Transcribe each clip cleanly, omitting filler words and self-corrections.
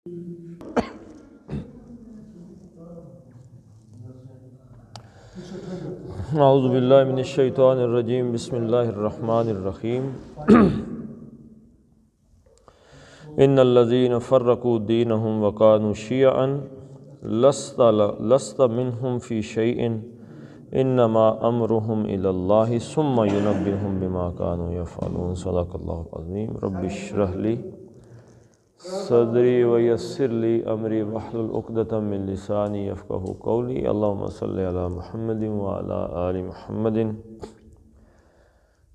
اعوذ باللہ من الشیطان الرجیم بسم اللہ الرحمن الرحیم ان الذین فرقوا دینہم وکانوا شیعا لست منہم فی شیء انما امرہم الی اللہ ثم ینبئہم بما کانوا یفعلون صدق اللہ العظیم رب اشرح لی صدری ویسر لی امری واحلل عقدۃ من لسانی یفقہوا قولی اللہم صلی علی محمد وعلی آل محمد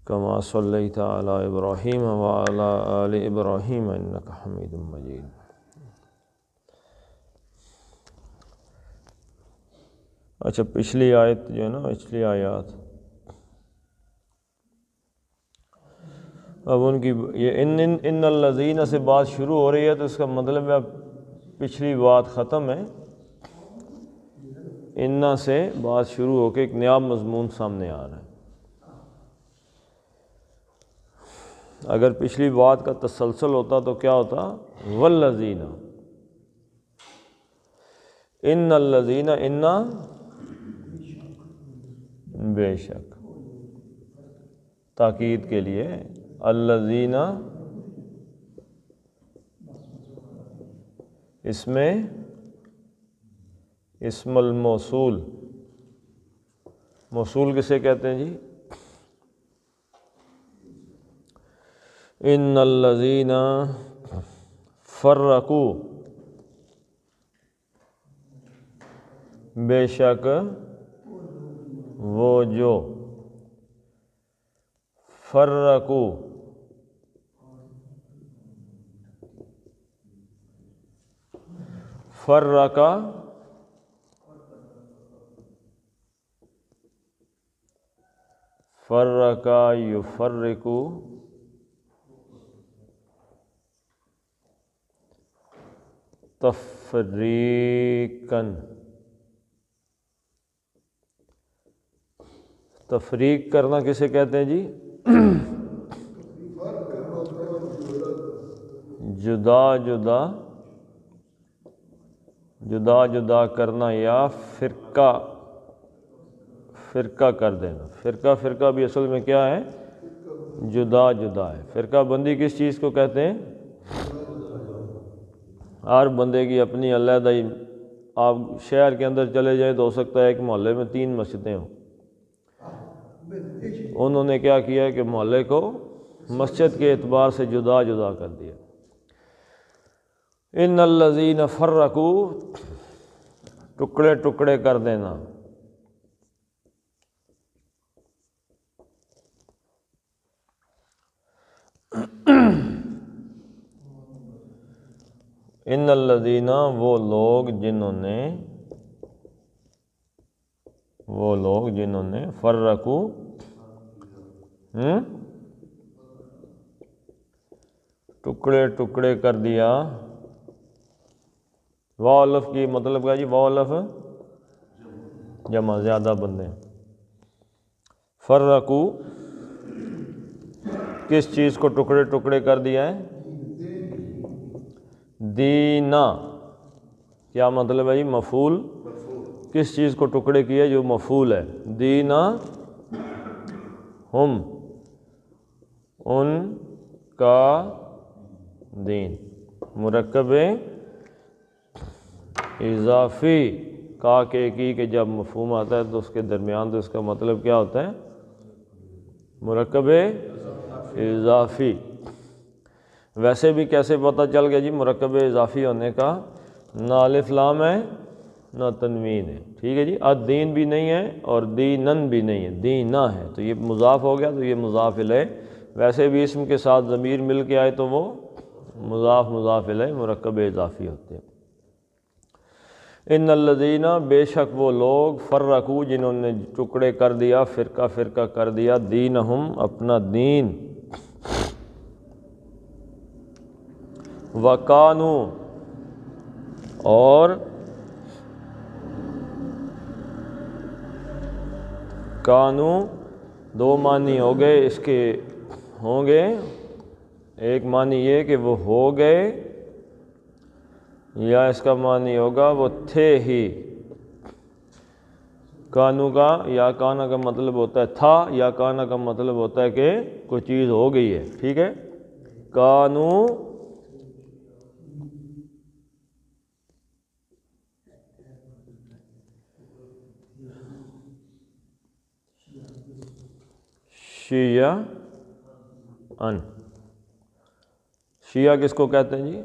کما صلیت علی ابراہیم وعلی آل ابراہیم انک حمید مجید۔ اچھا، پچھلی آیت جو ہے نا، پچھلی آیات اب ان کی یہ ان الذین سے بات شروع ہو رہی ہے، تو اس کا مطلب ہے پچھلی بات ختم ہے، ان سے بات شروع ہو کے ایک نیا مضمون سامنے آ رہا ہے۔ اگر پچھلی بات کا تسلسل ہوتا تو کیا ہوتا؟ والذین، ان الذین، ان بے شک، تاکید کے لیے الذین، اس میں اسم الموصول، موصول کسے کہتے ہیں جی؟ ان الذین فرقوا، بے شک وہ جو فرقوا، فرقا فرقا یفرقو، تفریقاً، تفریق کرنا کسے کہتے ہیں جی؟ جدا جدا، جدا جدا کرنا یا فرقہ، فرقہ کر دینا۔ فرقہ، فرقہ بھی اصل میں کیا ہے؟ جدا جدا ہے۔ فرقہ بندی کس چیز کو کہتے ہیں؟ ہر بندے کی اپنی علیحدہ ہی، آپ شہر کے اندر چلے جائیں تو ہو سکتا ہے ایک محلے میں 3 مسجدیں ہوں۔ انہوں نے کیا کیا کہ محلے کو مسجد کے اعتبار سے جدا جدا کر دیا۔ ان الذین فرقوا، ٹکڑے ٹکڑے کر دینا۔ ان الذین، وہ لوگ جنہوں نے فرقوا، ٹکڑے ٹکڑے کر دیا۔ واو الف کی مطلب کیا جی؟ واو الف جمع، زیادہ بندے۔ فرقوا، کس چیز کو ٹکڑے ٹکڑے کر دیا ہے؟ دینا، کیا مطلب ہے جی؟ مفعول، کس چیز کو ٹکڑے کیا؟ جو مفعول ہے۔ دینا ہم، ان کا دین، مرکب اضافی، کا کے کی کے جب مفہوم آتا ہے تو اس کے درمیان تو اس کا مطلب کیا ہوتا ہے؟ مرکب اضافی۔ ویسے بھی کیسے پتہ چل گیا جی مرکب اضافی ہونے کا؟ نہ الف لام ہے نہ تنوین ہے، ٹھیک ہے جی۔ الدین بھی نہیں ہے اور دینن بھی نہیں ہے، دینا ہے، تو یہ مضاف ہو گیا، تو یہ مضاف الیہ۔ ویسے بھی اسم کے ساتھ ضمیر مل کے آئے تو وہ مضاف مضاف الیہ مرکب اضافی ہوتے ہیں۔ ان الذین، بے شک وہ لوگ، فرقوا، جنہوں نے ٹکڑے کر دیا، فرقہ فرقہ کر دیا، دینہم، اپنا دین، وکانوا، اور کانو، 2 معنی ہو گئے اس کے، ہوں گے۔ ایک معنی یہ کہ وہ ہو گئے یا اس کا معنی ہوگا وہ تھے ہی، کانو کا یا کانا کا مطلب ہوتا ہے تھا، یا کانا کا مطلب ہوتا ہے کہ کوئی چیز ہو گئی ہے، ٹھیک ہے، کانو شیعہ ان، شیعہ کس کو کہتے ہیں جی؟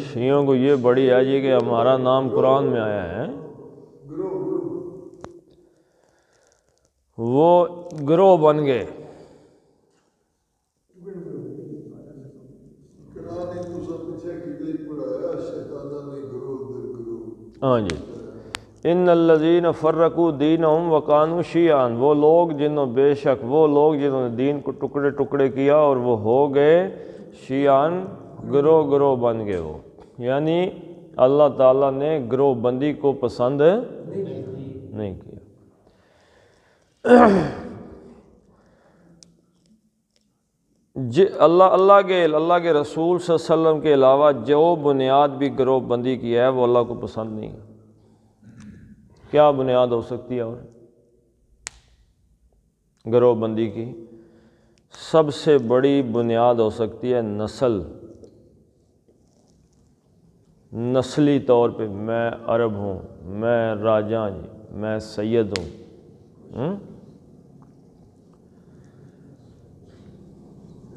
شیعوں کو یہ بڑی ہے جی کہ ہمارا نام قرآن میں آیا ہے، وہ گروہ بن گئے، ہاں جی، ان الذین فرقوا دینہم وکانوا شیعاً، وہ لوگ جنہوں بے شک وہ لوگ جنہوں نے دین کو ٹکڑے ٹکڑے کیا اور وہ ہو گئے شیعاً، گروہ گروہ بن گئے وہ، یعنی اللہ تعالیٰ نے گروہ بندی کو پسند نہیں کیا۔ اللہ کے رسول صلی اللہ علیہ وسلم کے علاوہ جو بنیاد بھی گروہ بندی کی ہے وہ اللہ کو پسند نہیں ہے۔ کیا بنیاد ہو سکتی ہے؟ اور گروہ بندی کی سب سے بڑی بنیاد ہو سکتی ہے نسل، نسلی طور پہ میں عرب ہوں، میں راجہ جی، میں سید ہوں،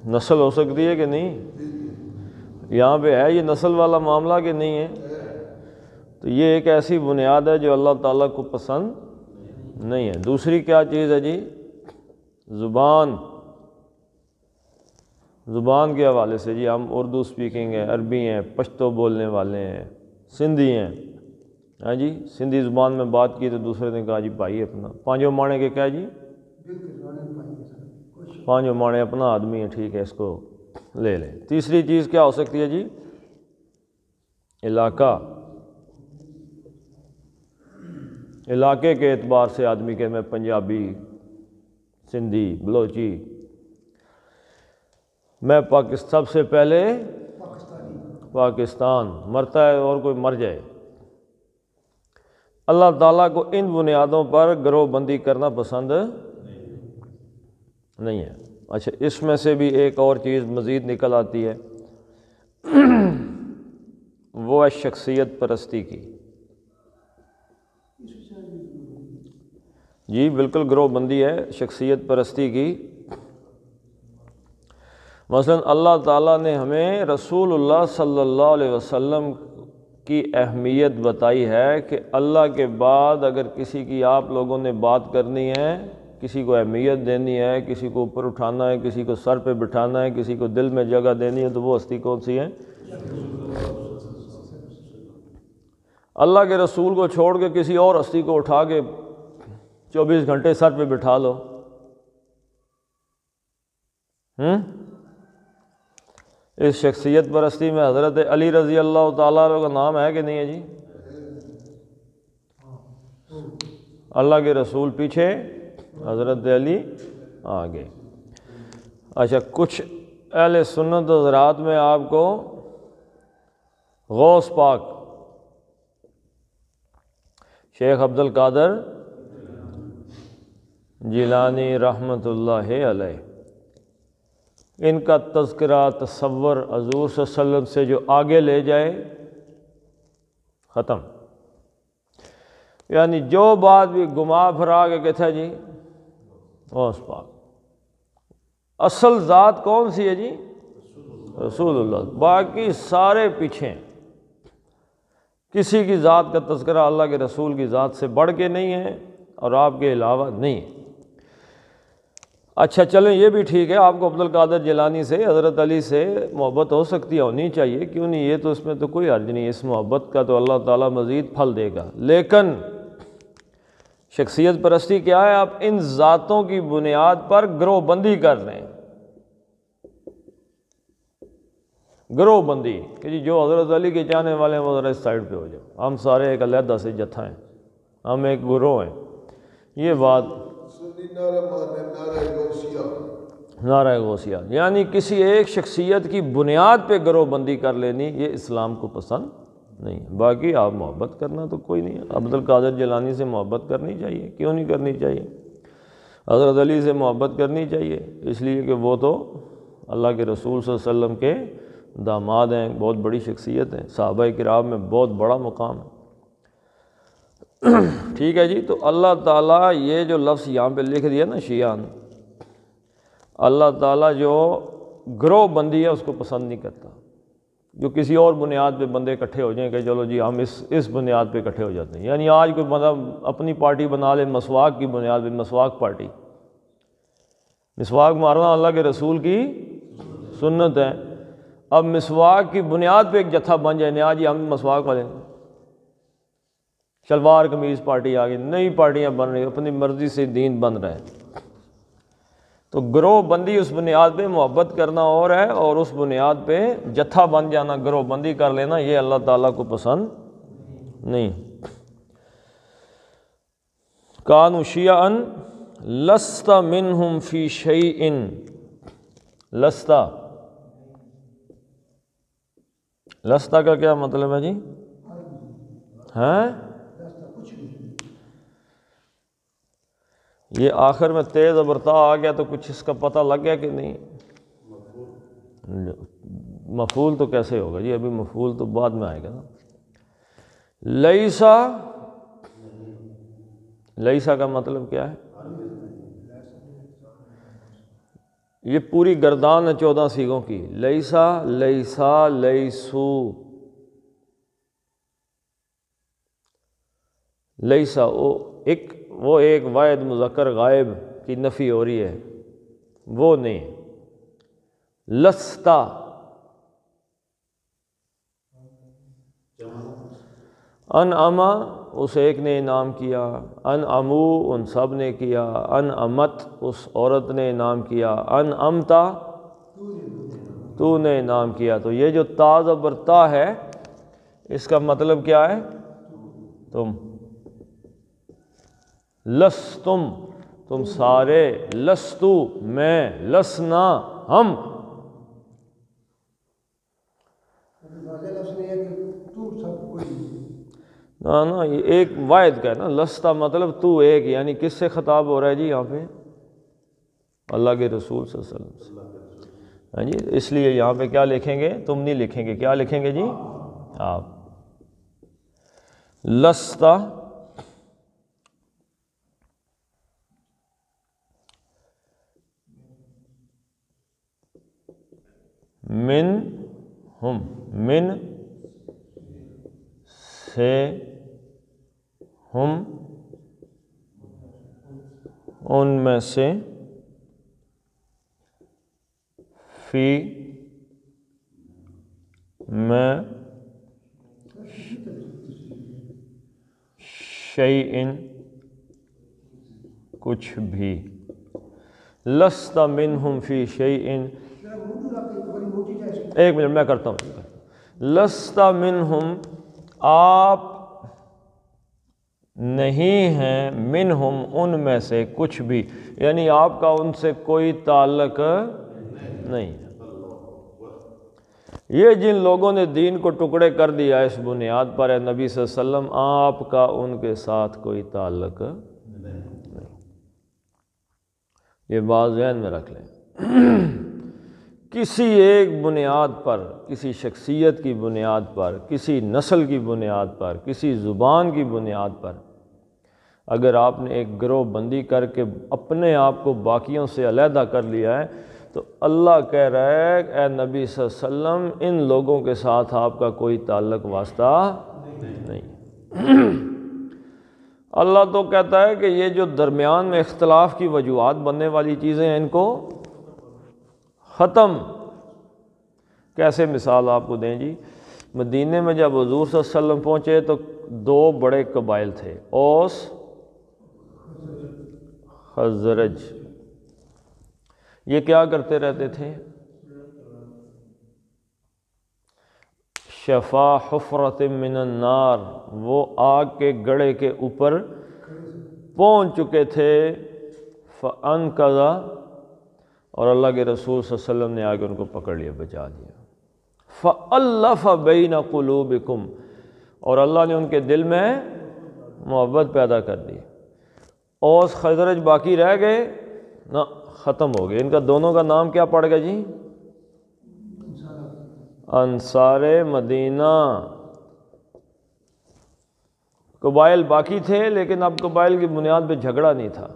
نسل ہو سکتی ہے کہ نہیں؟ یہاں پہ ہے یہ نسل والا معاملہ کہ نہیں ہے؟ تو یہ ایک ایسی بنیاد ہے جو اللہ تعالیٰ کو پسند نہیں ہے۔ دوسری کیا چیز ہے جی؟ زبان، زبان کے حوالے سے جی ہم اردو سپیکنگ ہیں، عربی ہیں، پشتو بولنے والے ہیں، سندھی ہیں، ہاں جی، سندھی زبان میں بات کی تو دوسرے نے کہا جی بھائی اپنا پانچوں مانے کے کیا جی؟ پانچوں مانے اپنا آدمی ہے، ٹھیک ہے، اس کو لے لیں۔ تیسری چیز کیا ہو سکتی ہے جی؟ علاقہ، علاقے کے اعتبار سے آدمی کہ میں پنجابی، سندھی، بلوچی، میں سب سے پہلے پاکستان، مرتا ہے اور کوئی مر جائے۔ اللہ تعالیٰ کو ان بنیادوں پر گروہ بندی کرنا پسند نہیں ہے۔ اچھا، اس میں سے بھی ایک اور چیز مزید نکل آتی ہے، وہ ہے شخصیت پرستی کی۔ جی بالکل گروہ بندی ہے شخصیت پرستی کی۔ مثلا اللہ تعالیٰ نے ہمیں رسول اللہ صلی اللہ علیہ وسلم کی اہمیت بتائی ہے کہ اللہ کے بعد اگر کسی کی آپ لوگوں نے بات کرنی ہے، کسی کو اہمیت دینی ہے، کسی کو اوپر اٹھانا ہے، کسی کو سر پہ بٹھانا ہے، کسی کو دل میں جگہ دینی ہے، تو وہ ہستی کون سی ہے؟ اللہ کے رسول کو چھوڑ کے کسی اور ہستی کو اٹھا کے 24 گھنٹے سر پہ بٹھا لو، اس شخصیت پرستی میں حضرت علی رضی اللہ تعالیٰ عنہ کا نام ہے کہ نہیں ہے جی؟ اللہ کے رسول پیچھے، حضرت علی آگے۔ اچھا، کچھ اہل سنت حضرات میں آپ کو غوث پاک شیخ عبد القادر جیلانی رحمۃ اللہ علیہ، ان کا تذکرہ، تصور حضور صلی اللہ علیہ وسلم سے جو آگے لے جائے ختم، یعنی جو بات بھی گما پھرا کے کہتا ہے جی غوث پاک۔ اصل ذات کون سی ہے جی؟ رسول اللہ، باقی سارے پیچھے ہیں۔ کسی کی ذات کا تذکرہ اللہ کے رسول کی ذات سے بڑھ کے نہیں ہے اور آپ کے علاوہ نہیں ہے۔ اچھا چلیں یہ بھی ٹھیک ہے، آپ کو عبد القادر جیلانی سے، حضرت علی سے محبت ہو سکتی ہے، ہونی چاہیے، کیوں نہیں، یہ تو اس میں تو کوئی حرج نہیں، اس محبت کا تو اللہ تعالیٰ مزید پھل دے گا۔ لیکن شخصیت پرستی کیا ہے؟ آپ ان ذاتوں کی بنیاد پر گروہ بندی کر رہے ہیں، گروہ بندی کہ جی جو حضرت علی کے چاہنے والے ہیں وہ ذرا اس سائڈ پہ ہو جاؤ، ہم سارے ایک علیحدہ سے جتھا ہیں، ہم ایک گروہ ہیں۔ یہ بات نعرہ غوثیہ، یعنی کسی ایک شخصیت کی بنیاد پہ گروہ بندی کر لینی، یہ اسلام کو پسند نہیں ہے۔ باقی آپ محبت کرنا تو کوئی نہیں ہے، عبد القادر جیلانی سے محبت کرنی چاہیے، کیوں نہیں کرنی چاہیے؟ حضرت علی سے محبت کرنی چاہیے، اس لیے کہ وہ تو اللہ کے رسول صلی اللہ علیہ وسلم کے داماد ہیں، بہت بڑی شخصیت ہیں، صحابہ کرام میں بہت بڑا مقام ہے۔ ٹھیک ہے جی، تو اللہ تعالیٰ یہ جو لفظ یہاں پہ لکھ دیا نا شیعان، اللہ تعالیٰ جو گروہ بندی ہے اس کو پسند نہیں کرتا، جو کسی اور بنیاد پہ بندے اکٹھے ہو جائیں کہ چلو جی ہم اس بنیاد پہ اکٹھے ہو جاتے ہیں۔ یعنی آج کوئی بندہ اپنی پارٹی بنا لے مسواک کی بنیاد پہ، مسواک پارٹی، مسواک مارنا اللہ کے رسول کی سنت ہے، اب مسواک کی بنیاد پہ ایک جتھا بن جائے نیا جی ہم مسواک والے، شلوار قمیض پارٹی آ گئی، نئی پارٹیاں بن رہی، اپنی مرضی سے دین بن رہے ہیں۔ تو گروہ بندی اس بنیاد پہ محبت کرنا اور ہے، اور اس بنیاد پہ جتھا بن جانا، گروہ بندی کر لینا، یہ اللہ تعالیٰ کو پسند نہیں۔ کانوا شیعا لست منہم فی شیء، لستا کا کیا مطلب ہے جی؟ ہیں یہ آخر میں تیز ابرتا آ گیا تو کچھ اس کا پتہ لگ گیا کہ نہیں؟ مفعول تو کیسے ہوگا جی؟ ابھی مفعول تو بعد میں آئے گا نا۔ لیسا، لیسا کا مطلب کیا ہے؟ یہ پوری گردان ہے 14 سیغوں کی، لیسا، لیسا، لیسو، لیسا وہ ایک واحد مذکر غائب کی نفی ہو رہی ہے، وہ نہیں۔ لستا، انعما اس ایک نے انعام کیا، انعمو ان سب نے کیا، انعمت اس عورت نے انعام کیا، انعمتا تو نے انعام کیا۔ تو یہ جو تا زبر تا ہے اس کا مطلب کیا ہے؟ تم، لستم تم سارے، لستو میں، لسنا ہم، نا یہ ایک واحد کا ہے نا، لستا مطلب تو ایک، یعنی کس سے خطاب ہو رہا ہے جی یہاں پہ؟ اللہ کے رسول صلی اللہ علیہ وسلم سے، ہاں جی۔ اس لیے یہاں پہ کیا لکھیں گے؟ تم نہیں لکھیں گے، کیا لکھیں گے جی؟ آپ، لستا من ہم، من سے، ہم ان میں سے، فی میں، شیئن کچھ بھی، لست منہم فی شیئن، ایک منٹ میں کرتا ہوں، لست منہم آپ نہیں ہیں، منہم ان میں سے کچھ بھی، یعنی آپ کا ان سے کوئی تعلق نہیں۔ یہ جن لوگوں نے دین کو ٹکڑے کر دیا اس بنیاد پر ہے نبی صلی اللہ علیہ وسلم، آپ کا ان کے ساتھ کوئی تعلق نہیں۔ یہ بات ذہن میں رکھ لیں، کسی ایک بنیاد پر، کسی شخصیت کی بنیاد پر، کسی نسل کی بنیاد پر، کسی زبان کی بنیاد پر اگر آپ نے ایک گروہ بندی کر کے اپنے آپ کو باقیوں سے علیحدہ کر لیا ہے تو اللہ کہہ رہا ہے اے نبی صلی اللہ علیہ وسلم ان لوگوں کے ساتھ آپ کا کوئی تعلق واسطہ نہیں۔ اللہ تو کہتا ہے کہ یہ جو درمیان میں اختلاف کی وجوہات بننے والی چیزیں ہیں ان کو ختم۔ کیسے مثال آپ کو دیں جی؟ مدینے میں جب حضور صلی اللہ علیہ وسلم پہنچے تو 2 بڑے قبائل تھے، اوس، خزرج۔ یہ کیا کرتے رہتے تھے؟ شفا حفرۃ من النار، وہ آگ کے گڑھے کے اوپر پہنچ چکے تھے، فانقذ اور اللہ کے رسول صلی اللہ علیہ وسلم نے آگے ان کو پکڑ لیا، بچا لیا۔ فَأَلَّفَ بَيْنَ قُلُوبِكُمْ، اور اللہ نے ان کے دل میں محبت پیدا کر دی۔ اوس خزرج باقی رہ گئے نہ، ختم ہو گئے۔ ان کا دونوں کا نام کیا پڑ گیا جی؟ انصار مدینہ۔ قبائل باقی تھے لیکن اب قبائل کی بنیاد پہ جھگڑا نہیں تھا۔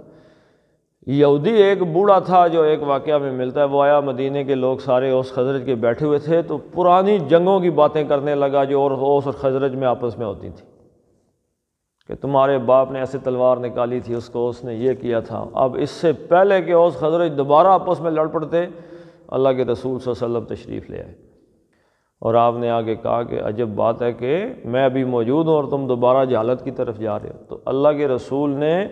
یہودی ایک بوڑھا تھا جو ایک واقعہ میں ملتا ہے، وہ آیا، مدینے کے لوگ سارے اوس خزرج کے بیٹھے ہوئے تھے، تو پرانی جنگوں کی باتیں کرنے لگا جو اوس اور خزرج میں آپس میں ہوتی تھیں، کہ تمہارے باپ نے ایسے تلوار نکالی تھی، اس کو اس نے یہ کیا تھا۔ اب اس سے پہلے کہ اوس خزرج دوبارہ آپس میں لڑ پڑتے، اللہ کے رسول صلی اللہ علیہ وسلم تشریف لے آئے، اور آپ نے آگے کہا کہ عجب بات ہے کہ میں ابھی موجود ہوں اور تم دوبارہ جہالت کی طرف جا رہے ہو۔ تو اللہ کے رسول نے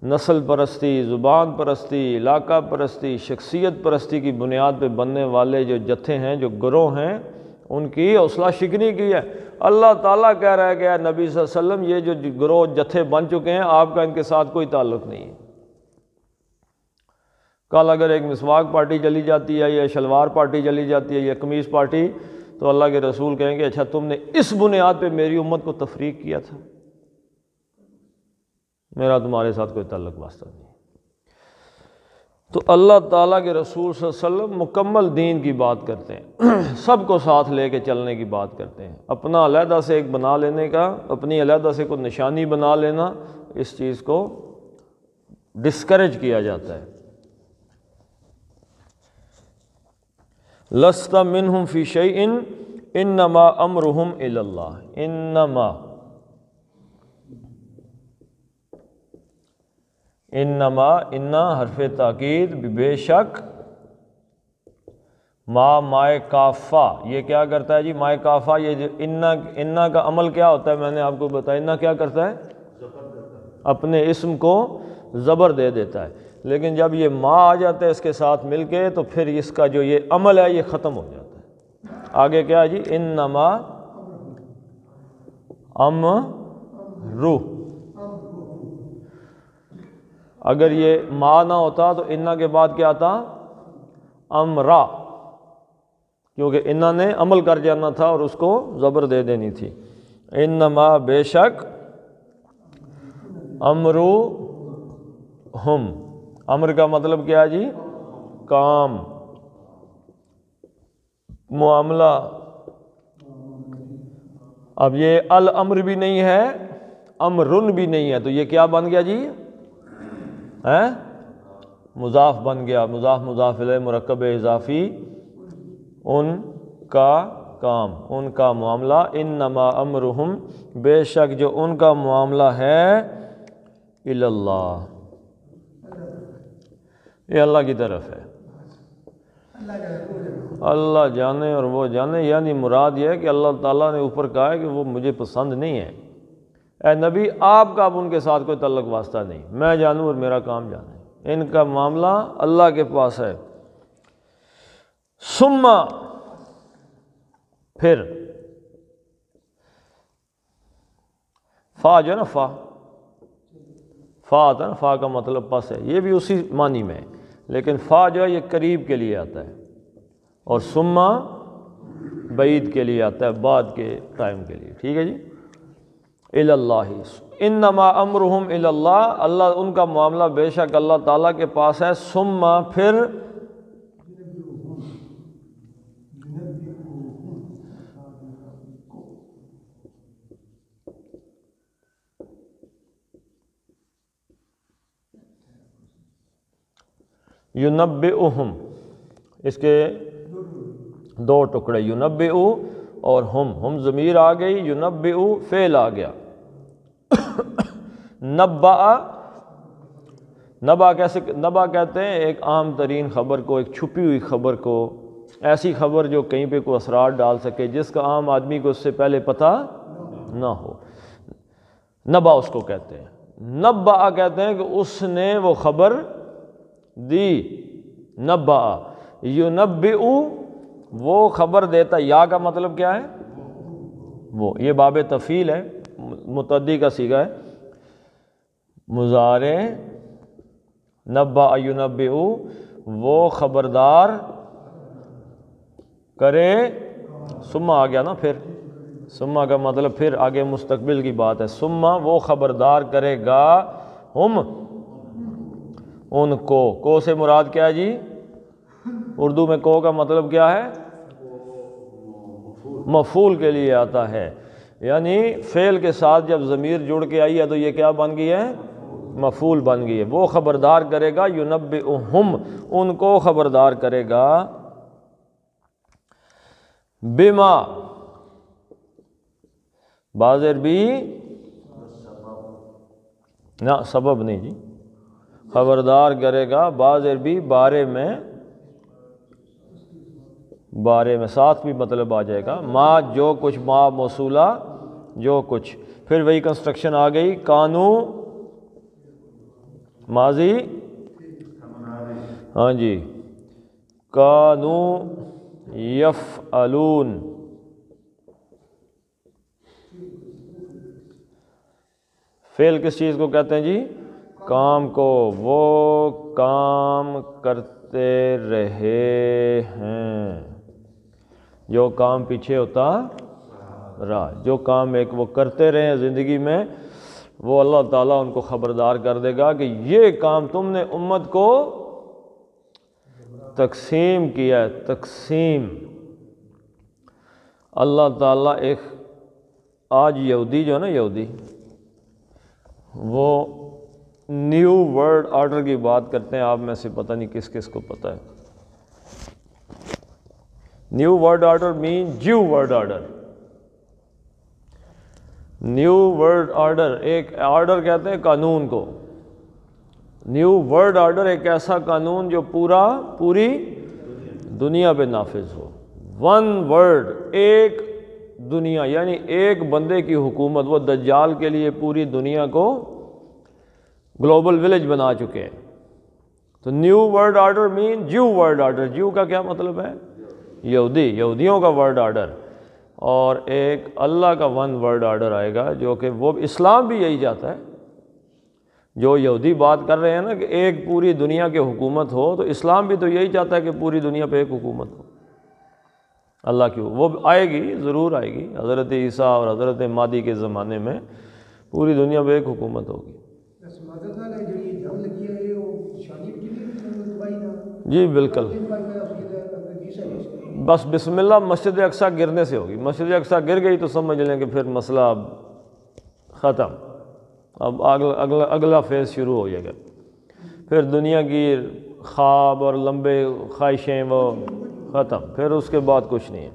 نسل پرستی، زبان پرستی، علاقہ پرستی، شخصیت پرستی کی بنیاد پہ بننے والے جو جتھے ہیں، جو گروہ ہیں، ان کی حوصلہ شکنی کی ہے۔ اللہ تعالیٰ کہہ رہا ہے کہ اے نبی صلی اللہ علیہ وسلم، یہ جو گروہ جتھے بن چکے ہیں، آپ کا ان کے ساتھ کوئی تعلق نہیں ہے۔ کل اگر ایک مسواک پارٹی چلی جاتی ہے، یا شلوار پارٹی چلی جاتی ہے، یا قمیص پارٹی، تو اللہ کے رسول کہیں گے اچھا تم نے اس بنیاد پہ میری امت کو تفریق کیا تھا، میرا تمہارے ساتھ کوئی تعلق واسطہ نہیں۔ تو اللہ تعالیٰ کے رسول صلی اللہ علیہ وسلم مکمل دین کی بات کرتے ہیں، سب کو ساتھ لے کے چلنے کی بات کرتے ہیں۔ اپنا علیحدہ سے ایک بنا لینے کا، اپنی علیحدہ سے کوئی نشانی بنا لینا، اس چیز کو ڈسکریج کیا جاتا ہے۔ لست منہم فی شیء انما امرہم الی اللہ، انما انا حرف تاکید، بے شک، مائے کافہ، یہ کیا کرتا ہے جی؟ مائے کافہ، یہ جو انا کا عمل کیا ہوتا ہے میں نے آپ کو بتایا، انا کیا کرتا ہے؟ اپنے اسم کو زبر دے دیتا ہے، لیکن جب یہ ما آ جاتا ہے اس کے ساتھ مل کے تو پھر اس کا جو یہ عمل ہے یہ ختم ہو جاتا ہے۔ آگے کیا ہے جی؟ انما امرو، اگر یہ ما نہ ہوتا تو انا کے بعد کیا آتا؟ امرا، کیونکہ انا نے عمل کر جانا تھا اور اس کو زبر دے دینی تھی۔ انما، بے شک، امرو ہم، امر کا مطلب کیا ہے جی؟ کام، معاملہ۔ اب یہ الامر بھی نہیں ہے، امرن بھی نہیں ہے، تو یہ کیا بن گیا جی؟ مضاف بن گیا، مضاف مضاف الیہ مرکب اضافی، ان کا کام، ان کا معاملہ۔ انما امرہم، بے شک جو ان کا معاملہ ہے، الی اللہ، یہ اللہ کی طرف ہے، اللہ جانے اور وہ جانے۔ یعنی مراد یہ ہے کہ اللہ تعالیٰ نے اوپر کہا ہے کہ وہ مجھے پسند نہیں ہے، اے نبی آپ کا اب ان کے ساتھ کوئی تعلق واسطہ نہیں، میں جانوں اور میرا کام جانے، ان کا معاملہ اللہ کے پاس ہے۔ ثم، پھر، فا جو ہے نا، فا آتا ہے نا، فا کا مطلب پس ہے، یہ بھی اسی معنی میں ہے، لیکن فا جو ہے یہ قریب کے لیے آتا ہے، اور ثم بعید کے لیے آتا ہے، بعد کے ٹائم کے لیے، ٹھیک ہے جی۔ الی اللہ، انما امرہم الی اللہ، اللہ ان کا معاملہ بے شک اللہ تعالیٰ کے پاس ہے۔ ثم، پھر، ینبئہم، اس کے دو ٹکڑے، ینبئو اور ہم ضمیر آ گئی، ینبئو فعل آ گیا۔ نبا کہتے ہیں ایک عام ترین خبر کو، ایک چھپی ہوئی خبر کو، ایسی خبر جو کہیں پہ کوئی اثرات ڈال سکے، جس کا عام آدمی کو اس سے پہلے پتہ نہ ہو، نبا اس کو کہتے ہیں۔ نبا کہتے ہیں کہ اس نے وہ خبر دی، نبا، ینبئو وہ خبر دیتا، یا کا مطلب کیا ہے؟ وہ، یہ باب تفعیل ہے، متعدی کا صیغہ ہے، مضارع، نبأ ینبئ، وہ خبردار کرے، ثم آ گیا نا پھر، ثم کا مطلب پھر آگے مستقبل کی بات ہے، ثم وہ خبردار کرے گا ہم ان کو سے مراد کیا ہے جی؟ اردو میں کو کا مطلب کیا ہے؟ مفعول کے لیے آتا ہے، یعنی فعل کے ساتھ جب ضمیر جڑ کے آئی ہے تو یہ کیا بن گئی ہے؟ مفعول بن گئی ہے۔ وہ خبردار کرے گا، ینبئہم ان کو خبردار کرے گا، بما بازر بھی نہ سبب نہیں جی، خبردار کرے گا بازر بھی بارے میں ساتھ بھی مطلب آ جائے گا، ما جو کچھ، ما موصولہ جو کچھ، پھر وہی کنسٹرکشن آ گئی، کانو ماضی، ہاں جی، کانو یفعلون، فعل کس چیز کو کہتے ہیں جی؟ کام کو، وہ کام کرتے رہے ہیں، جو کام پیچھے ہوتا رہا، جو کام ایک وہ کرتے رہے ہیں زندگی میں، وہ اللہ تعالیٰ ان کو خبردار کر دے گا کہ یہ کام تم نے امت کو تقسیم کیا ہے، تقسیم۔ اللہ تعالیٰ ایک آج یہودی جو ہے نا، یہودی وہ نیو ورلڈ آرڈر کی بات کرتے ہیں، آپ میں سے پتہ نہیں کس کس کو پتہ ہے۔ نیو ورلڈ آرڈر مین Jew world order, new world order ایک آرڈر کہتے ہیں قانون کو، نیو ورلڈ آرڈر ایک ایسا قانون جو پوری دنیا پہ نافذ ہو، ون ورلڈ ایک دنیا، یعنی ایک بندے کی حکومت، وہ دجال کے لیے پوری دنیا کو گلوبل ولیج بنا چکے ہیں۔ تو نیو ورلڈ آرڈر مین جیو ورلڈ آرڈر، جیو کا کیا مطلب ہے؟ یہودیوں کا ورلڈ آرڈر، اور ایک اللہ کا ون ورلڈ آرڈر آئے گا، جو کہ وہ اسلام بھی یہی چاہتا ہے، جو یہودی بات کر رہے ہیں نا کہ ایک پوری دنیا کی حکومت ہو، تو اسلام بھی تو یہی چاہتا ہے کہ پوری دنیا پہ ایک حکومت ہو اللہ کی، وہ آئے گی، ضرور آئے گی، حضرت عیسیٰ اور حضرت مہدی کے زمانے میں پوری دنیا پہ ایک حکومت ہوگی۔ جی بالکل، بس بسم اللہ مسجد اقصیٰ گرنے سے ہوگی، مسجد اقصیٰ گر گئی تو سمجھ لیں کہ پھر مسئلہ اب ختم، اب اگلا فیز شروع ہو جائے گا، پھر دنیا کی خواب اور لمبے خواہشیں وہ ختم، پھر اس کے بعد کچھ نہیں ہے۔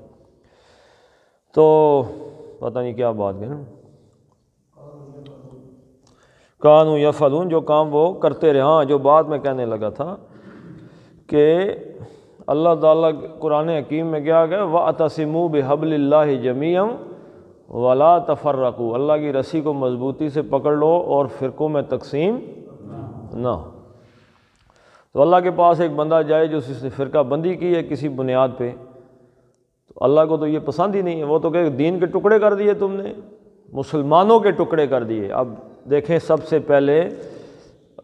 تو پتہ نہیں کیا بات ہے نا، کانو یفعلون، جو کام وہ کرتے رہے۔ ہاں، جو بات میں کہنے لگا تھا کہ اللہ تعالیٰ قرآن حکیم میں کیا گیا، وَاعْتَصِمُوا بِحَبْلِ اللَّهِ جَمِيعًا وَلَا تَفَرَّقُوا، اللہ کی رسی کو مضبوطی سے پکڑ لو اور فرقوں میں تقسیم نہ ہو۔ تو اللہ کے پاس ایک بندہ جائے جو اس نے فرقہ بندی کی ہے کسی بنیاد پہ، تو اللہ کو تو یہ پسند ہی نہیں ہے، وہ تو کہ دین کے ٹکڑے کر دیے تم نے، مسلمانوں کے ٹکڑے کر دیے۔ اب دیکھیں، سب سے پہلے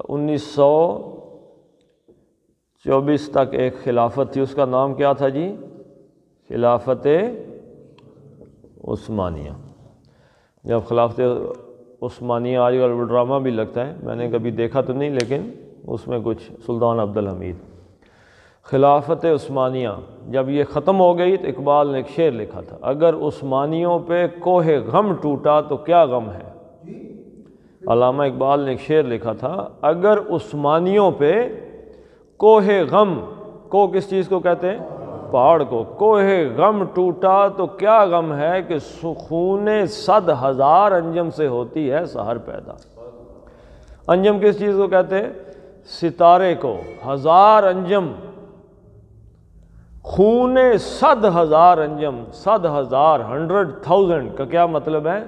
1924 تک ایک خلافت تھی، اس کا نام کیا تھا جی؟ خلافت عثمانیہ۔ جب خلافت عثمانیہ آج کل ڈرامہ بھی لگتا ہے، میں نے کبھی دیکھا تو نہیں، لیکن اس میں کچھ سلطان عبدالحمید، خلافت عثمانیہ جب یہ ختم ہو گئی تو اقبال نے ایک شعر لکھا تھا، اگر عثمانیوں پہ کوہ غم ٹوٹا تو کیا غم ہے۔ علامہ اقبال نے ایک شعر لکھا تھا، اگر عثمانیوں پہ کوہ غم، کو کس چیز کو کہتے ہیں؟ پہاڑ کو، کوہ غم ٹوٹا تو کیا غم ہے کہ خون 100,000 انجم سے ہوتی ہے سحر پیدا۔ انجم کس چیز کو کہتے ہیں؟ ستارے کو، 1000 انجم، خون 100,000 انجم، 100,000 100,000 کا کیا مطلب ہے؟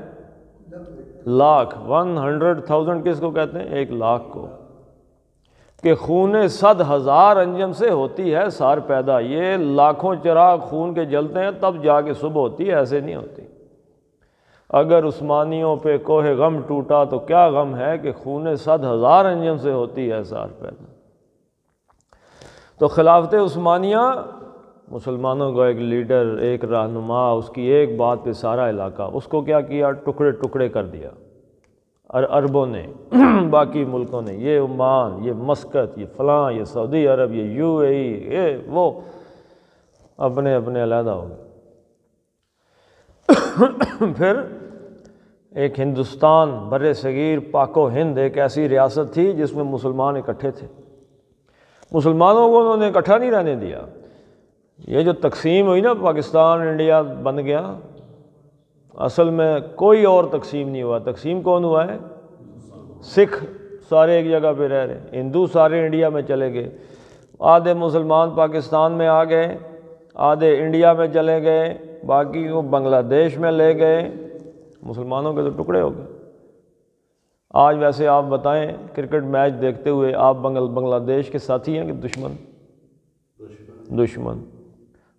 لاکھ، 100,000 کس کو کہتے ہیں؟ 1,00,000 کو، کہ خون 100,000 انجم سے ہوتی ہے سحر پیدا۔ یہ لاکھوں چراغ خون کے جلتے ہیں تب جا کے صبح ہوتی ہے، ایسے نہیں ہوتی۔ اگر عثمانیوں پہ کوہ غم ٹوٹا تو کیا غم ہے کہ خون 100,000 انجم سے ہوتی ہے سحر پیدا۔ تو خلافت عثمانیہ مسلمانوں کا ایک لیڈر، ایک رہنما، اس کی ایک بات پہ سارا علاقہ، اس کو کیا کیا؟ ٹکڑے ٹکڑے کر دیا عربوں نے، باقی ملکوں نے، یہ عمان، یہ مسقط، یہ فلاں، یہ سعودی عرب، یہ یو اے ای، یہ وہ، اپنے اپنے علیحدہ ہو گئے۔ پھر ایک ہندوستان بر صغیر، پاک و ہند، ایک ایسی ریاست تھی جس میں مسلمان اکٹھے تھے۔ مسلمانوں کو انہوں نے اکٹھا نہیں رہنے دیا۔ یہ جو تقسیم ہوئی نا، پاکستان انڈیا بن گیا، اصل میں کوئی اور تقسیم نہیں ہوا۔ تقسیم کون ہوا ہے؟ سکھ سارے ایک جگہ پہ رہ رہے، ہندو سارے انڈیا میں چلے گئے، آدھے مسلمان پاکستان میں آ گئے، آدھے انڈیا میں چلے گئے، باقی کو بنگلہ دیش میں لے گئے، مسلمانوں کے تو ٹکڑے ہو گئے۔ آج ویسے آپ بتائیں، کرکٹ میچ دیکھتے ہوئے آپ بنگلہ دیش کے ساتھی ہیں کہ دشمن؟ دشمن۔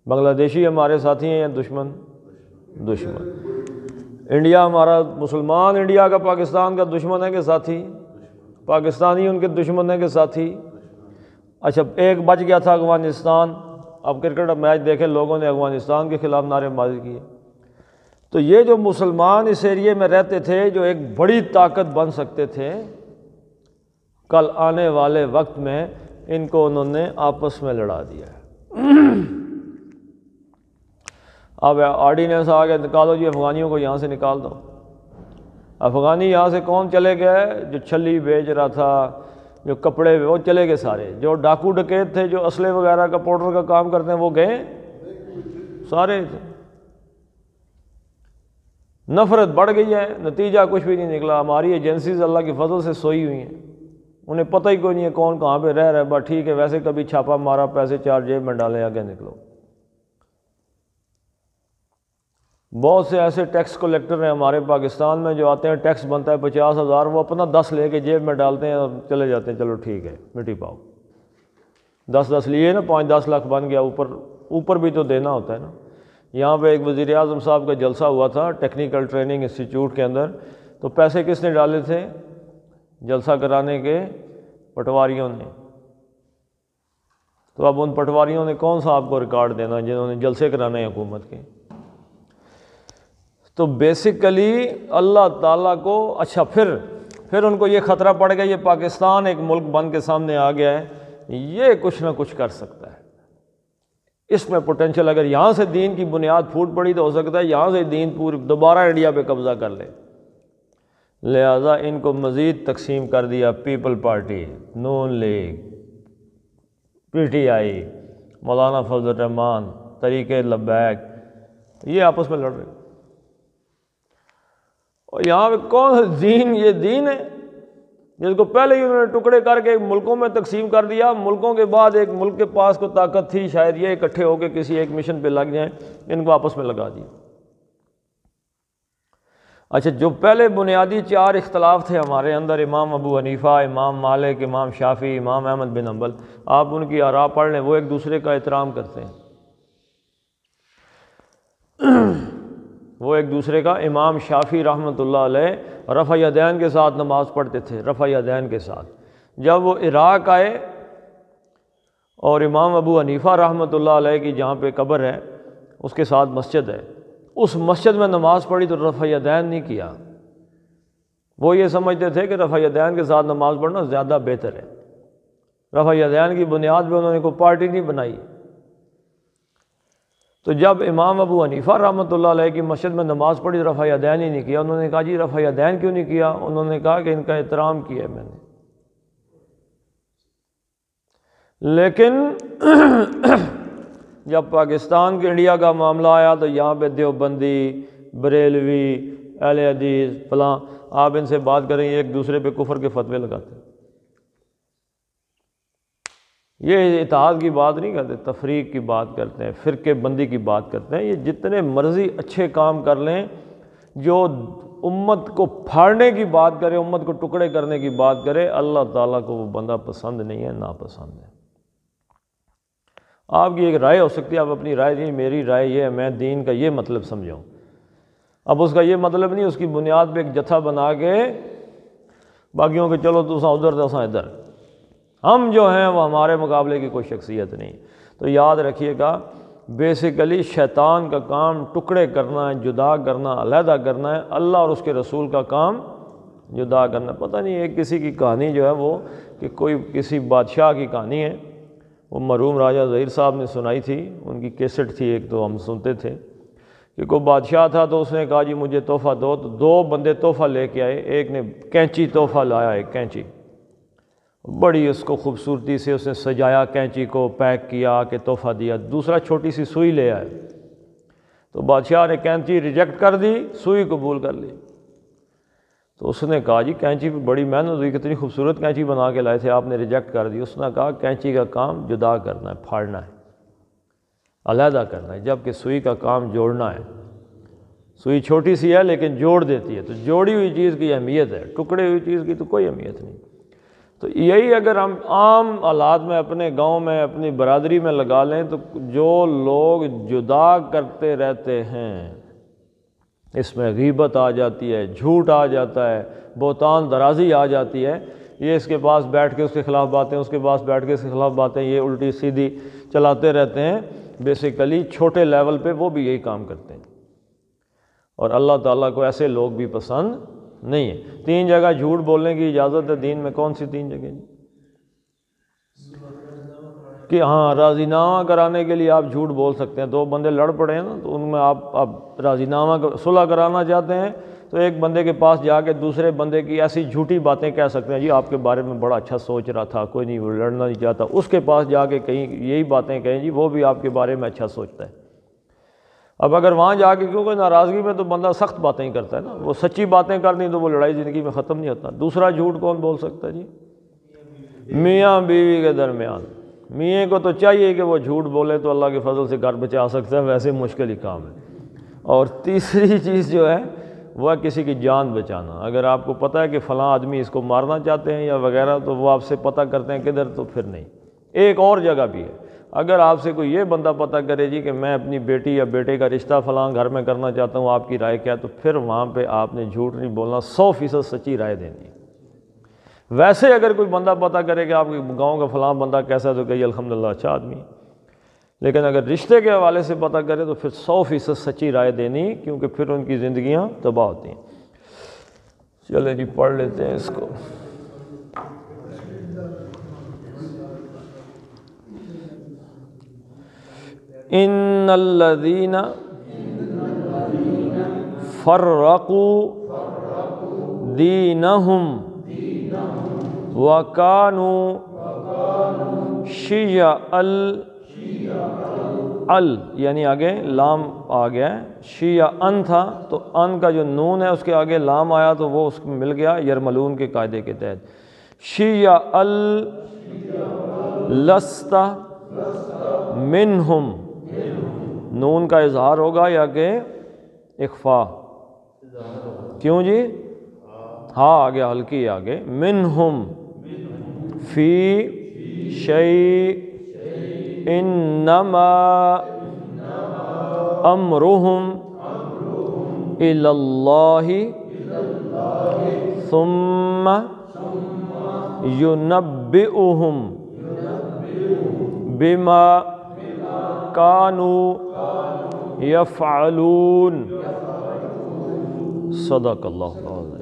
بنگلہ دیشی ہمارے ساتھی ہیں یا دشمن؟ دشمن۔ انڈیا ہمارا، مسلمان انڈیا کا پاکستان کا دشمن ہے کہ ساتھی؟ پاکستانی ان کے دشمن ہے کہ ساتھی؟ اچھا، ایک بچ گیا تھا افغانستان، اب کرکٹ میچ دیکھیں، لوگوں نے افغانستان کے خلاف نعرے بازی کی۔ تو یہ جو مسلمان اس ایریے میں رہتے تھے، جو ایک بڑی طاقت بن سکتے تھے، کل آنے والے وقت میں ان کو انہوں نے آپس میں لڑا دیا ہے۔ اب آرڈیننس آ گیا، نکالو جی افغانیوں کو یہاں سے نکال دو۔ افغانی یہاں سے کون چلے گئے؟ جو چھلی بیچ رہا تھا، جو کپڑے، وہ چلے گئے سارے۔ جو ڈاکو ڈکیت تھے، جو اسلحے وغیرہ کا پاؤڈر کا کام کرتے ہیں، وہ گئے سارے۔ نفرت بڑھ گئی ہے، نتیجہ کچھ بھی نہیں نکلا۔ ہماری ایجنسیز اللہ کے فضل سے سوئی ہوئی ہیں، انہیں پتہ ہی کوئی نہیں ہے کون کہاں پہ رہ رہا ہے۔ بس ٹھیک ہے، ویسے کبھی چھاپا مارا، پیسے چار جیب میں ڈالے، آگے نکلو۔ بہت سے ایسے ٹیکس کلیکٹر ہیں ہمارے پاکستان میں جو آتے ہیں، ٹیکس بنتا ہے 50,000، وہ اپنا 10 لے کے جیب میں ڈالتے ہیں اور چلے جاتے ہیں، چلو ٹھیک ہے مٹی پاؤ۔ 10 لیے نا، 5-10 لاکھ بن گیا، اوپر بھی تو دینا ہوتا ہے نا۔ یہاں پہ ایک وزیر اعظم صاحب کا جلسہ ہوا تھا ٹیکنیکل ٹریننگ انسٹیٹیوٹ کے اندر، تو پیسے کس نے ڈالے تھے جلسہ کرانے کے؟ پٹواریوں نے۔ تو اب ان پٹواریوں نے کون سا آپ کو ریکارڈ دینا جنہوں نے جلسے کرانے ہیں حکومت کے؟ تو بیسیکلی اللہ تعالیٰ کو، اچھا پھر ان کو یہ خطرہ پڑ گیا، یہ پاکستان ایک ملک بن کے سامنے آ گیا ہے، یہ کچھ نہ کچھ کر سکتا ہے، اس میں پوٹینشل، اگر یہاں سے دین کی بنیاد پھوٹ پڑی تو ہو سکتا ہے یہاں سے دین پوری دوبارہ انڈیا پہ قبضہ کر لے۔ لہٰذا ان کو مزید تقسیم کر دیا، people party, Noon league, P T I, Maulana Fazl الرحمان، تحریک لبیک، یہ آپس میں لڑ رہے۔ اور یہاں پہ کون سا دین؟ یہ دین ہے جس کو پہلے ہی انہوں نے ٹکڑے کر کے ملکوں میں تقسیم کر دیا۔ ملکوں کے بعد ایک ملک کے پاس کو طاقت تھی، شاید یہ اکٹھے ہو کے کسی ایک مشن پہ لگ جائیں، ان کو آپس میں لگا دیا۔ اچھا، جو پہلے بنیادی 4 اختلاف تھے ہمارے اندر، امام ابو حنیفہ، امام مالک، امام شافعی، امام احمد بن حنبل، آپ ان کی آراء پڑھ لیں، وہ ایک دوسرے کا احترام کرتے ہیں۔ وہ ایک دوسرے کا، امام شافعی رحمۃ اللہ علیہ رفع یدین کے ساتھ نماز پڑھتے تھے، رفع یدین کے ساتھ۔ جب وہ عراق آئے اور امام ابو حنیفہ رحمۃ اللہ علیہ کی جہاں پہ قبر ہے اس کے ساتھ مسجد ہے، اس مسجد میں نماز پڑھی تو رفع یدین نہیں کیا۔ وہ یہ سمجھتے تھے کہ رفع یدین کے ساتھ نماز پڑھنا زیادہ بہتر ہے۔ رفع یدین کی بنیاد پہ انہوں نے کوئی پارٹی نہیں بنائی۔ تو جب امام ابو حنیفہ رحمۃ اللہ علیہ کی مسجد میں نماز پڑھی تو رفع یدین ہی نہیں کیا۔ انہوں نے کہا جی رفع یدین کیوں نہیں کیا؟ انہوں نے کہا کہ ان کا احترام کیا ہے میں نے۔ لیکن جب پاکستان کے انڈیا کا معاملہ آیا تو یہاں پہ دیوبندی، بریلوی، اہل حدیث، فلاں، آپ ان سے بات کریں ایک دوسرے پہ کفر کے فتوے لگاتے ہیں۔ یہ اتحاد کی بات نہیں کرتے، تفریق کی بات کرتے ہیں، فرقے بندی کی بات کرتے ہیں۔ یہ جتنے مرضی اچھے کام کر لیں، جو امت کو پھاڑنے کی بات کرے، امت کو ٹکڑے کرنے کی بات کرے، اللہ تعالیٰ کو وہ بندہ پسند نہیں ہے، ناپسند ہے۔ آپ کی ایک رائے ہو سکتی ہے، آپ اپنی رائے دیں، میری رائے یہ ہے، میں دین کا یہ مطلب سمجھاؤں۔ اب اس کا یہ مطلب نہیں اس کی بنیاد پہ ایک جتھا بنا کے باقیوں کے چلو تساں ادھر تساں ادھر، ہم جو ہیں وہ ہمارے مقابلے کی کوئی شخصیت نہیں۔ تو یاد رکھیے گا بیسیکلی شیطان کا کام ٹکڑے کرنا ہے، جدا کرنا، علیحدہ کرنا ہے، اللہ اور اس کے رسول کا کام جدا کرنا۔ پتہ نہیں ایک کسی کی کہانی جو ہے وہ کہ کوئی کسی بادشاہ کی کہانی ہے، وہ مرحوم راجہ ظہیر صاحب نے سنائی تھی، ان کی کیسٹ تھی ایک، تو ہم سنتے تھے کہ کوئی بادشاہ تھا تو اس نے کہا جی مجھے تحفہ دو، تو دو بندے تحفہ لے کے آئے، ایک نے کینچی تحفہ لایا، ایک کینچی، بڑی اس کو خوبصورتی سے اس نے سجایا، کینچی کو پیک کیا کہ تحفہ دیا، دوسرا چھوٹی سی سوئی لے آئے، تو بادشاہ نے کینچی ریجیکٹ کر دی، سوئی قبول کر لی۔ تو اس نے کہا جی کینچی پہ بڑی محنت ہوئی، کتنی خوبصورت کینچی بنا کے لائے تھے، آپ نے ریجیکٹ کر دی۔ اس نے کہا کینچی کا کام جدا کرنا ہے، پھاڑنا ہے، علیحدہ کرنا ہے، جبکہ سوئی کا کام جوڑنا ہے۔ سوئی چھوٹی سی ہے لیکن جوڑ دیتی ہے، تو جوڑی ہوئی چیز کی اہمیت ہے، ٹکڑے ہوئی چیز کی تو کوئی اہمیت نہیں۔ تو یہی اگر ہم عام حالات میں اپنے گاؤں میں اپنی برادری میں لگا لیں تو جو لوگ جدا کرتے رہتے ہیں، اس میں غیبت آ جاتی ہے، جھوٹ آ جاتا ہے، بہتان درازی آ جاتی ہے، یہ اس کے پاس بیٹھ کے اس کے خلاف باتیں، اس کے پاس بیٹھ کے اس کے خلاف باتیں، یہ الٹی سیدھی چلاتے رہتے ہیں، بیسیکلی چھوٹے لیول پہ وہ بھی یہی کام کرتے ہیں، اور اللہ تعالیٰ کو ایسے لوگ بھی پسند نہیں ہے۔ 3 جگہ جھوٹ بولنے کی اجازت ہے دین میں، کون سی 3 جگہ جی؟ کہ ہاں راضی نامہ کرانے کے لیے آپ جھوٹ بول سکتے ہیں، 2 بندے لڑ پڑے ہیں نا، تو ان میں آپ راضی نامہ صلح کرانا چاہتے ہیں تو ایک بندے کے پاس جا کے دوسرے بندے کی ایسی جھوٹی باتیں کہہ سکتے ہیں، جی آپ کے بارے میں بڑا اچھا سوچ رہا تھا، کوئی نہیں، وہ لڑنا نہیں چاہتا، اس کے پاس جا کے کہیں یہی باتیں کہیں، جی وہ بھی آپ کے بارے میں اچھا سوچتا ہے۔ اب اگر وہاں جا کے، کیونکہ ناراضگی میں تو بندہ سخت باتیں ہی کرتا ہے نا، وہ سچی باتیں کرنی تو وہ لڑائی زندگی میں ختم نہیں ہوتا۔ دوسرا جھوٹ کون بول سکتا ہے جی؟ میاں بیوی کے درمیان، میاں کو تو چاہیے کہ وہ جھوٹ بولے تو اللہ کے فضل سے گھر بچا سکتا ہے، ویسے مشکل ہی کام ہے۔ اور تیسری چیز جو ہے وہ ہے کسی کی جان بچانا۔ اگر آپ کو پتہ ہے کہ فلاں آدمی اس کو مارنا چاہتے ہیں یا وغیرہ، تو وہ آپ سے پتہ کرتے ہیں کدھر، تو پھر نہیں۔ ایک اور جگہ بھی ہے، اگر آپ سے کوئی یہ بندہ پتہ کرے جی کہ میں اپنی بیٹی یا بیٹے کا رشتہ فلاں گھر میں کرنا چاہتا ہوں، آپ کی رائے کیا ہے، تو پھر وہاں پہ آپ نے جھوٹ نہیں بولنا، 100% سچی رائے دینی ہے۔ ویسے اگر کوئی بندہ پتہ کرے کہ آپ کے گاؤں کا فلاں بندہ کیسا ہے تو کہیے الحمدللہ اچھا آدمی ہے، لیکن اگر رشتے کے حوالے سے پتہ کرے تو پھر 100% سچی رائے دینی، کیونکہ پھر ان کی زندگیاں تباہ ہوتی ہیں۔ چلیں جی پڑھ لیتے ہیں اس کو۔ ان الذین فرقوا دینہم وَكَانُوا شِيَعًا، یعنی آگے لام آ گیا ہے، شیعًا تھا تو ان کا جو نون ہے اس کے آگے لام آیا تو وہ اس کو مل گیا یرملون کے قاعدے کے تحت۔ شیعًا لست منہم، نون کا اظہار ہوگا یا کہ اخفا؟ کیوں جی؟ ہاں آگے ہلکی آگے، منہم فی شیء انما امرہم الی اللہ ثم ینبئہم بما کانوا یفعلون۔ صدق اللہ العظیم۔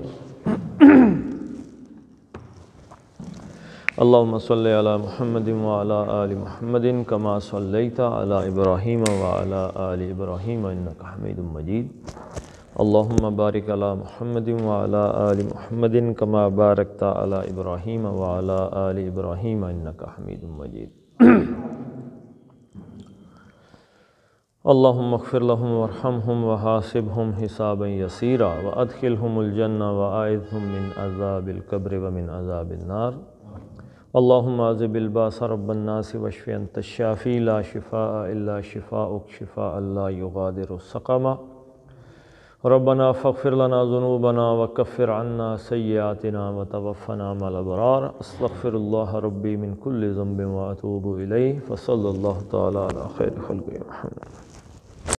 اللہم صلی علی محمد وعلی آل محمد کما صلیت علی ابراہیم وعلی آل ابراہیم انکا حمید مجید۔ اللہم بارک علی محمد وعلی آل محمد کما بارکت علی ابراہیم وعلی آل ابراہیم انکا حمید مجید۔ اللہم اغفر لهم وارحمهم وحاسبهم حسابا یسیرا وادخلهم الجنہ واعذهم من عذاب القبر ومن عذاب النار۔ اللہم اذہب الباس رب الناس واشف انت الشافی لا شفاء الا شفاؤک شفاء لا یغادر سقما۔ ربنا فاغفر لنا ذنوبنا وکفر عنا سیئاتنا وتوفنا مع الابرار۔ استغفر اللہ ربی من کل ذنب واتوب الیہ، فصلی اللہ تعالی علی خیر خلقہ محمد۔